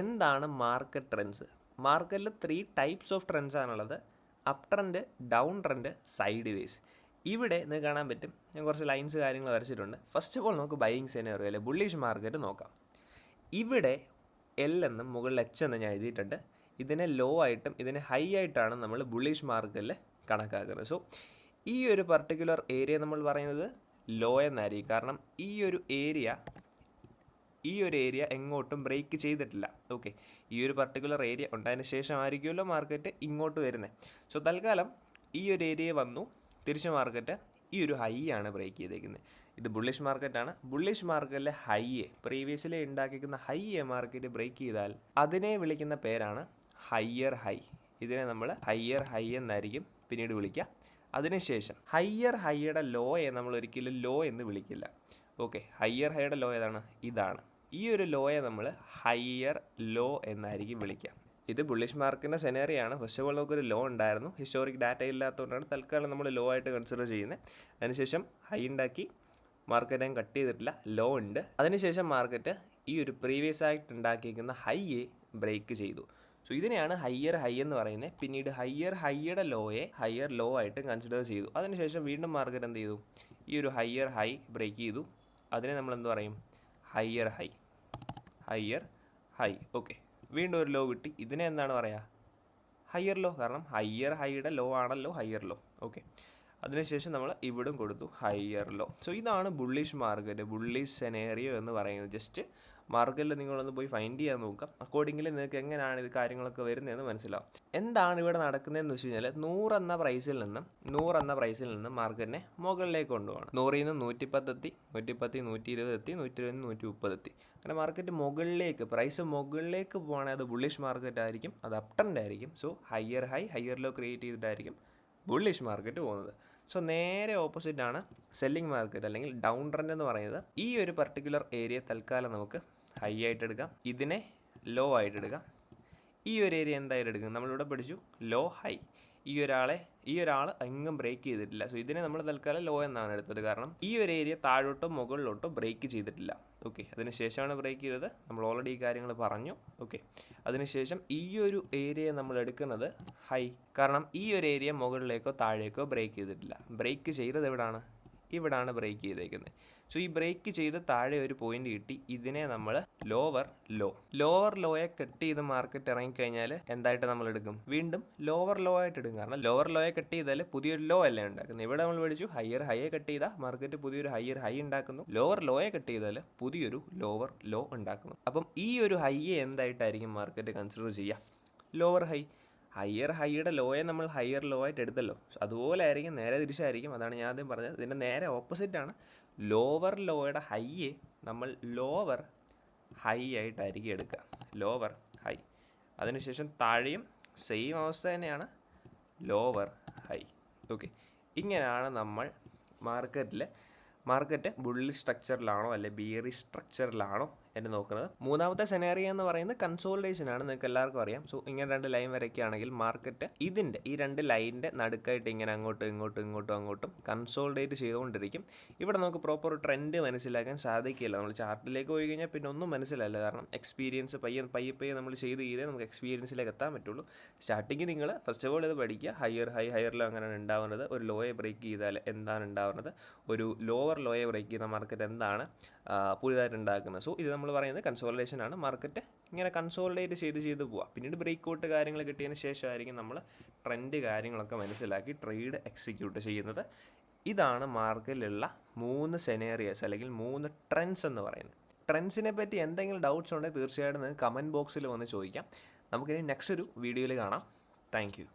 എന്താണ് market trends? മാർക്കറ്റിൽ 3 types of trends ആണുള്ളത്. Up trend, down trend, side vase. ഇവിടെ നിങ്ങൾക്ക് കാണാൻ പറ്റും, ഞാൻ കുറച്ച് ലൈൻസ് കാര്യങ്ങൾ വരച്ചിട്ടുണ്ട്. ഫസ്റ്റ് ഓഫ് ഓൾ നമുക്ക് ബൈയിങ് സെനറിയോ അല്ലെ ബുള്ളിഷ് മാർക്കറ്റ് നോക്കാം. ഇവിടെ എൽ എന്നും മുകളിൽ എച്ച് എന്നും ഞാൻ എഴുതിയിട്ടുണ്ട്. ഇതിനെ ലോ ആയിട്ടും ഇതിനെ ഹൈ ആയിട്ടാണ് നമ്മൾ ബുള്ളിഷ് മാർക്കറ്റിൽ കണക്കാക്കുന്നത്. സോ ഈ ഒരു പർട്ടിക്കുലർ ഏരിയ നമ്മൾ പറയുന്നത് ലോ എന്നായിരിക്കും. കാരണം ഈ ഒരു ഏരിയ എങ്ങോട്ടും ബ്രേക്ക് ചെയ്തിട്ടില്ല. ഓക്കെ, ഈ ഒരു പർട്ടിക്കുലർ ഏരിയ ഉണ്ടായതിന് ശേഷമായിരിക്കുമല്ലോ മാർക്കറ്റ് ഇങ്ങോട്ട് വരുന്നത്. സോ തൽക്കാലം ഈ ഒരു ഏരിയ വന്നു, തിരിച്ച് മാർക്കറ്റ് ഈ ഒരു ഹൈ ആണ് ബ്രേക്ക് ചെയ്തേക്കുന്നത്. ഇത് ബുള്ളിഷ് മാർക്കറ്റാണ്. ബുള്ളിഷ് മാർക്കറ്റിലെ ഹൈയെ പ്രീവിയസ്ലി ഉണ്ടാക്കിയിരിക്കുന്ന ഹൈയെ മാർക്കറ്റ് ബ്രേക്ക് ചെയ്താൽ അതിനെ വിളിക്കുന്ന പേരാണ് ഹയ്യർ ഹൈ. ഇതിനെ നമ്മൾ ഹയ്യർ ഹൈ എന്നായിരിക്കും പിന്നീട് വിളിക്കുക. അതിനുശേഷം ഹയ്യർ ഹൈയുടെ ലോയെ നമ്മൾ ഒരിക്കലും ലോ എന്ന് വിളിക്കില്ല. ഓക്കെ, ഹയ്യർ ഹൈയുടെ ലോ ഏതാണ്? ഇതാണ്. ഈ ഒരു ലോയെ നമ്മൾ ഹയ്യർ ലോ എന്നായിരിക്കും വിളിക്കുക. ഇത് ബുള്ളിഷ് മാർക്കറ്റിൻ്റെ സെനറിയാണ്. ഫസ്റ്റ് ഓഫ് ഓൾ നമുക്കൊരു ലോ ഉണ്ടായിരുന്നു. ഹിസ്റ്റോറിക് ഡാറ്റ ഇല്ലാത്തതുകൊണ്ടാണ് തൽക്കാലം നമ്മൾ ലോ ആയിട്ട് കൺസിഡർ ചെയ്യുന്നത്. അതിനുശേഷം ഹൈ ഉണ്ടാക്കി, മാർക്കറ്റ് കട്ട് ചെയ്തിട്ടില്ല, ലോ ഉണ്ട്. അതിനുശേഷം മാർക്കറ്റ് ഈ ഒരു പ്രീവിയസ് ആയിട്ട് ഉണ്ടാക്കിയിരിക്കുന്ന ഹൈയെ ബ്രേക്ക് ചെയ്തു. സോ ഇതിനെയാണ് ഹയ്യർ ഹൈ എന്ന് പറയുന്നത്. പിന്നീട് ഹയ്യർ ഹൈയുടെ ലോയെ ഹയ്യർ ലോ ആയിട്ട് കൺസിഡർ ചെയ്തു. അതിനുശേഷം വീണ്ടും മാർക്കറ്റ് എന്ത് ചെയ്തു? ഈ ഒരു ഹയ്യർ ഹൈ ബ്രേക്ക് ചെയ്തു. അതിനെ നമ്മൾ എന്ത് പറയും? Higher high. ഓക്കെ, വീണ്ടും ഒരു ലോ കിട്ടി. ഇതിനെ എന്താണ് പറയുക? Higher low. കാരണം ഹയ്യർ ഹൈയുടെ ലോ ആണല്ലോ ഹയ്യർ ലോ. ഓക്കെ, അതിനുശേഷം നമ്മൾ ഇവിടും കൊടുത്തു ഹയ്യർ ലോ. സോ ഇതാണ് ബുള്ളിഷ് മാർക്കറ്റ്, ബുള്ളിഷ് സെനേറിയോ എന്ന് പറയുന്നത്. ജസ്റ്റ് മാർക്കറ്റിൽ നിങ്ങളൊന്ന് പോയി ഫൈൻഡ് ചെയ്യാൻ നോക്കാം. അക്കോർഡിംഗ്ലി നിങ്ങൾക്ക് എങ്ങനെയാണ് ഇത് കാര്യങ്ങളൊക്കെ വരുന്നതെന്ന് മനസ്സിലാവും. എന്താണ് ഇവിടെ നടക്കുന്നതെന്ന് വെച്ച് കഴിഞ്ഞാൽ 100 എന്ന പ്രൈസിൽ നിന്നും മാർക്കറ്റിനെ മുകളിലേക്ക് കൊണ്ടുപോകണം. 100ൽ നിന്ന് 110 എത്തി, 120 എത്തി, 120 130 എത്തി. അങ്ങനെ മാർക്കറ്റ് മുകളിലേക്ക്, പ്രൈസ് മുകളിലേക്ക് പോകുകയാണെങ്കിൽ അത് ബുള്ളിഷ് മാർക്കറ്റ് ആയിരിക്കും, അത് അപ് ട്രെൻഡ് ആയിരിക്കും. So higher high higher low create ചെയ്തിട്ടായിരിക്കും ബുള്ളിഷ് മാർക്കറ്റ് പോകുന്നത്. സോ നേരെ ഓപ്പോസിറ്റാണ് സെല്ലിംഗ് മാർക്കറ്റ് അല്ലെങ്കിൽ ഡൗൺ ട്രെൻഡ് എന്ന് പറയുന്നത്. ഈ ഒരു പർട്ടിക്കുലർ ഏരിയ തൽക്കാലം നമുക്ക് ഹൈ ആയിട്ട് എടുക്കാം, ഇതിനെ ലോ ആയിട്ട് എടുക്കാം. ഈ ഒരു ഏരിയ എന്തായാലും എടുക്കും. നമ്മളിവിടെ പഠിച്ചു ലോ ഹൈ. ഈ ഒരാൾ എങ്ങും ബ്രേക്ക് ചെയ്തിട്ടില്ല. സോ ഇതിനെ നമ്മൾ തൽക്കാലം ലോ എന്നാണ് എടുത്തത്. കാരണം ഈ ഒരു ഏരിയ താഴോട്ടോ മുകളിലോട്ടോ ബ്രേക്ക് ചെയ്തിട്ടില്ല. ഓക്കെ, അതിനുശേഷമാണ് ബ്രേക്ക് ചെയ്തത്. നമ്മൾ ഓൾറെഡി ഈ കാര്യങ്ങൾ പറഞ്ഞു. ഓക്കെ, അതിനുശേഷം ഈ ഒരു ഏരിയ നമ്മൾ എടുക്കുന്നത് ഹൈ. കാരണം ഈ ഒരു ഏരിയ മുകളിലേക്കോ താഴേക്കോ ബ്രേക്ക് ചെയ്തിട്ടില്ല. ബ്രേക്ക് ചെയ്തത് എവിടാണ്? ഇവിടാണ് ബ്രേക്ക് ചെയ്തേക്കുന്നത്. സോ ഈ ബ്രേക്ക് ചെയ്ത് താഴെ ഒരു പോയിന്റ് കിട്ടി. ഇതിനെ നമ്മൾ ലോവർ ലോയെ കട്ട് ചെയ്ത് മാർക്കറ്റ് ഇറങ്ങിക്കഴിഞ്ഞാൽ എന്തായിട്ട് നമ്മൾ എടുക്കും? വീണ്ടും ലോവർ ലോ ആയിട്ട് എടുക്കും. കാരണം ലോവർ ലോയെ കട്ട് ചെയ്താൽ പുതിയൊരു ലോ അല്ലേ ഉണ്ടാക്കുന്നത്. ഇവിടെ നമ്മൾ പഠിച്ചു ഹയ്യർ ഹൈയെ കട്ട് ചെയ്താൽ മാർക്കറ്റ് പുതിയൊരു ഹയ്യർ ഹൈ ഉണ്ടാക്കുന്നു. ലോവർ ലോയെ കട്ട് ചെയ്താൽ പുതിയൊരു ലോവർ ലോ ഉണ്ടാക്കുന്നു. അപ്പം ഈ ഒരു ഹൈയെ എന്തായിട്ടായിരിക്കും മാർക്കറ്റ് കൺസിഡർ ചെയ്യുക? Lower high. ഹയ്യർ ഹൈയുടെ ലോയെ നമ്മൾ ഹയ്യർ ലോ ആയിട്ട് എടുത്തല്ലോ. അതുപോലെ ആയിരിക്കും, നേരെ തിരിച്ചായിരിക്കും. അതാണ് ഞാൻ ആദ്യം പറഞ്ഞത്. ഇതിൻ്റെ നേരെ ഓപ്പോസിറ്റാണ്. ലോവർ ലോയുടെ ഹൈയെ നമ്മൾ ലോവർ ഹൈ ആയിട്ടായിരിക്കും എടുക്കുക. Lower high. അതിനുശേഷം താഴെയും സെയിം അവസ്ഥ തന്നെയാണ്, ലോവർ ഹൈ. ഓക്കെ, ഇങ്ങനെയാണ് നമ്മൾ മാർക്കറ്റ് ബുള്ളിഷ് സ്ട്രക്ചറിലാണോ അല്ലെ ബിയറിഷ് സ്ട്രക്ചറിലാണോ എന്ന് നോക്കുന്നത്. മൂന്നാമത്തെ സെനാറിയോ എന്ന് പറയുന്നത് കൺസോളിഡേഷൻ ആണ്. നിങ്ങൾക്ക് എല്ലാവർക്കും അറിയാം. സോ ഇങ്ങനെ 2 ലൈൻ വരയ്ക്കുകയാണെങ്കിൽ മാർക്കറ്റ് ഈ 2 ലൈനിൻ്റെ നടുക്കായിട്ട് ഇങ്ങനെ അങ്ങോട്ടും കൺസോളിഡേറ്റ് ചെയ്തുകൊണ്ടിരിക്കും. ഇവിടെ നമുക്ക് പ്രോപ്പർ ട്രെൻഡ് മനസ്സിലാക്കാൻ സാധിക്കില്ല. നമ്മൾ ചാർട്ടിലേക്ക് പോയി കഴിഞ്ഞാൽ പിന്നെ ഒന്നും മനസ്സിലായില്ല. കാരണം എക്സ്പീരിയൻസ് പയ്യെ നമ്മൾ ചെയ്തേ നമുക്ക് എക്സ്പീരിയൻസിലേക്ക് എത്താൻ പറ്റുള്ളൂ. സ്റ്റാർട്ടിങ് നിങ്ങൾ ഫസ്റ്റ് ഓഫ് ഓൾ ഇത് പഠിക്കുക. ഹയ്യർ ലോ അങ്ങനെയാണ് ഉണ്ടാവുന്നത്. ഒരു ലോയെ ബ്രേക്ക് ചെയ്താൽ എന്താണ് ഉണ്ടാവുന്നത്? ഒരു ലോവർ ലോയെ ബ്രേക്ക് ചെയ്യുന്ന മാർക്കറ്റ് എന്താണ് പുതിയതായിട്ട് ഉണ്ടാക്കുന്നത്? സോ ഇത് നമ്മൾ പറയുന്നത് കൺസോളിഡേഷൻ ആണ്. മാർക്കറ്റ് ഇങ്ങനെ കൺസോളിഡേറ്റ് ചെയ്ത് പോവുക. പിന്നീട് ബ്രേക്ക് ഔട്ട് കാര്യങ്ങൾ കിട്ടിയതിന് ശേഷമായിരിക്കും നമ്മൾ ട്രെൻഡ് കാര്യങ്ങളൊക്കെ മനസ്സിലാക്കി ട്രേഡ് എക്സിക്യൂട്ട് ചെയ്യുന്നത്. ഇതാണ് മാർക്കറ്റിലുള്ള 3 സെനേറിയോസ് അല്ലെങ്കിൽ 3 ട്രെൻഡ്സ് എന്ന് പറയുന്നത്. ട്രെൻഡ്സിനെ പറ്റി എന്തെങ്കിലും ഡൗട്ട്സ് ഉണ്ടെങ്കിൽ തീർച്ചയായിട്ടും നിങ്ങൾക്ക് കമൻറ്റ് ബോക്സിൽ വന്ന് ചോദിക്കാം. നമുക്കിനി നെക്സ്റ്റ് ഒരു വീഡിയോയിൽ കാണാം. Thank you.